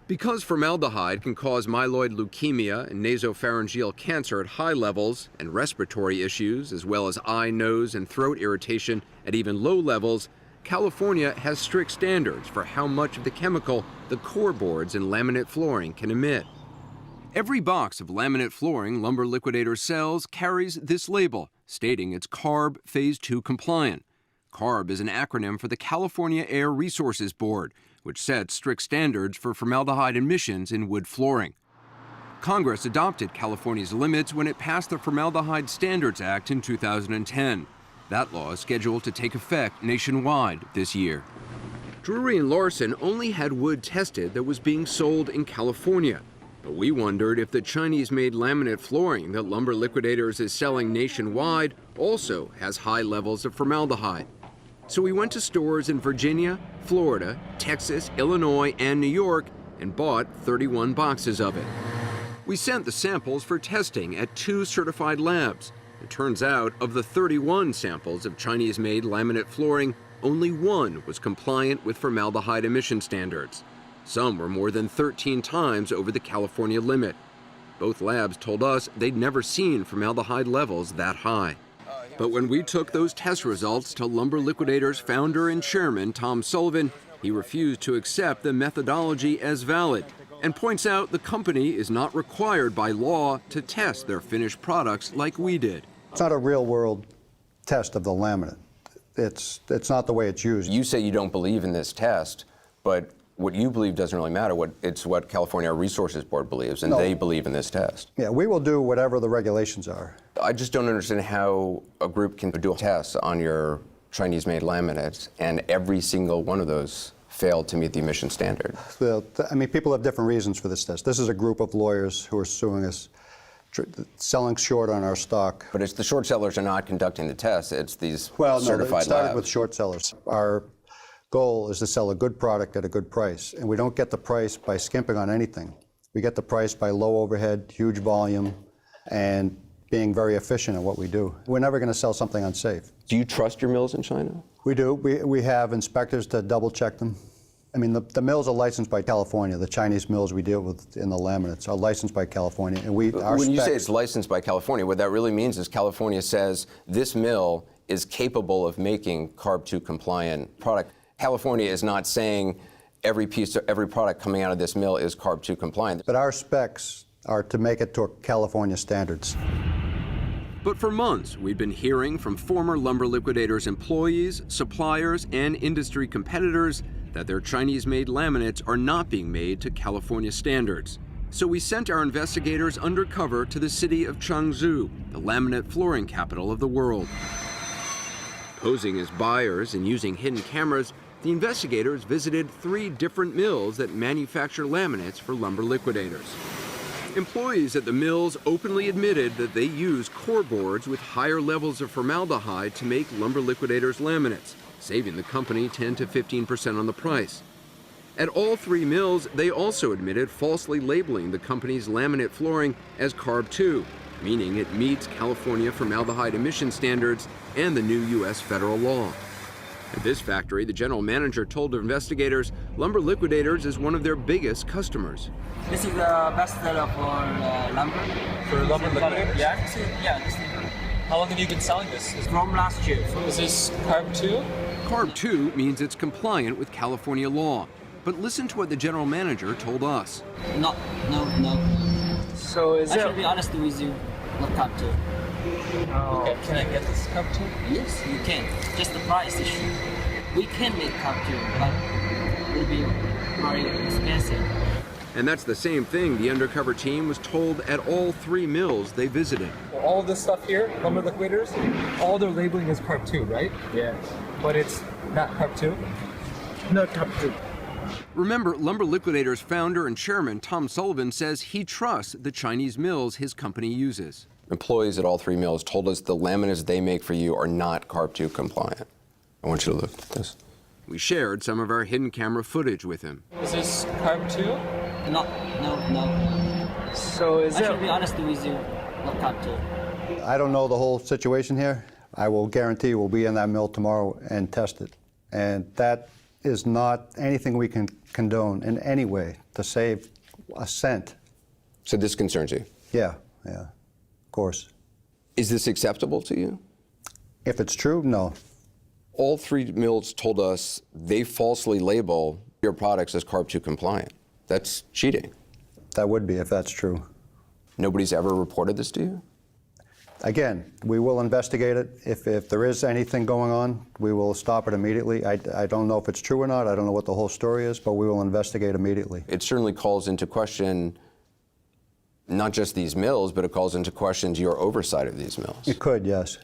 Because formaldehyde can cause myeloid leukemia and nasopharyngeal cancer at high levels, and respiratory issues, as well as eye, nose, and throat irritation at even low levels, California has strict standards for how much of the chemical the core boards in laminate flooring can emit. Every box of laminate flooring Lumber Liquidators sells carries this label, stating it's CARB Phase 2 compliant. CARB is an acronym for the California Air Resources Board, which sets strict standards for formaldehyde emissions in wood flooring. Congress adopted California's limits when it passed the Formaldehyde Standards Act in 2010. That law is scheduled to take effect nationwide this year. Drury & Larson only had wood tested that was being sold in California. But we wondered if the Chinese-made laminate flooring that Lumber Liquidators is selling nationwide also has high levels of formaldehyde. So we went to stores in Virginia, Florida, Texas, Illinois, and New York and bought 31 boxes of it. We sent the samples for testing at 2 certified labs. It turns out, of the 31 samples of Chinese-made laminate flooring, only 1 was compliant with formaldehyde emission standards. Some were more than 13 times over the California limit. Both labs told us they'd never seen formaldehyde levels that high. But when we took those test results to Lumber Liquidators founder and chairman Tom Sullivan, he refused to accept the methodology as valid and points out the company is not required by law to test their finished products like we did. It's not a real-world test of the laminate. It's not the way it's used. You say you don't believe in this test, but what you believe doesn't really matter. It's what California Resources Board believes, and they believe in this test. Yeah, we will do whatever the regulations are. I just don't understand how a group can do tests on your Chinese-made laminates, and every single one of those failed to meet the emission standard. Well, I mean, people have different reasons for this test. This is a group of lawyers who are suing us, selling short on our stock. But it's the short sellers are not conducting the test. It's these certified labs. It started with short sellers. Our goal is to sell a good product at a good price, and we don't get the price by skimping on anything. We get the price by low overhead, huge volume, and being very efficient at what we do. We're never going to sell something unsafe. Do you trust your mills in China? We do. We have inspectors to double check them. I mean, the mills are licensed by California. The Chinese mills we deal with in the laminates are licensed by California. And when you say it's licensed by California, what that really means is California says this mill is capable of making CARB 2 compliant product. California is not saying every product coming out of this mill is CARB 2 compliant. But our specs are to make it to California standards. But for months, we've been hearing from former Lumber Liquidators employees, suppliers, and industry competitors that their Chinese-made laminates are not being made to California standards. So we sent our investigators undercover to the city of Changzhou, the laminate flooring capital of the world. Posing as buyers and using hidden cameras, the investigators visited 3 different mills that manufacture laminates for Lumber Liquidators. Employees at the mills openly admitted that they use core boards with higher levels of formaldehyde to make Lumber Liquidators laminates, saving the company 10 to 15% on the price. At all 3 mills, they also admitted falsely labeling the company's laminate flooring as CARB 2, meaning it meets California formaldehyde emission standards and the new U.S. federal law. At this factory, the general manager told investigators Lumber Liquidators is one of their biggest customers. This is the best seller for lumber. For Lumber Liquidators? Yeah, this is. How long have you been selling this? From last year. Is this CARB 2? CARB 2 means it's compliant with California law. But listen to what the general manager told us. No. So is I should be honest with you, not CARB 2. Oh. Okay. Can I get this CARB 2? Yes, you can. Just the price issue. We can make CARB 2, but it will be very expensive. And that's the same thing the undercover team was told at all 3 mills they visited. All of this stuff here, Lumber Liquidators, all their labeling is CARB 2, right? Yeah. But it's not CARB 2? Not CARB 2. Remember, Lumber Liquidators founder and chairman Tom Sullivan says he trusts the Chinese mills his company uses. Employees at all 3 mills told us the laminates they make for you are not CARB 2 compliant. I want you to look at this. We shared some of our hidden camera footage with him. Is this CARB 2? No. So I should be honest with you, not CARB 2. I don't know the whole situation here. I will guarantee we'll be in that mill tomorrow and test it. And that is not anything we can condone in any way to save a cent. So this concerns you? Yeah, of course. Is this acceptable to you? If it's true, no. All three mills told us they falsely label your products as Carb 2 compliant. That's cheating. That would be if that's true. Nobody's ever reported this to you? Again, we will investigate it. If there is anything going on, we will stop it immediately. I don't know if it's true or not. I don't know what the whole story is, but we will investigate immediately. It certainly calls into question not just these mills, but it calls into questions your oversight of these mills. It could, yes.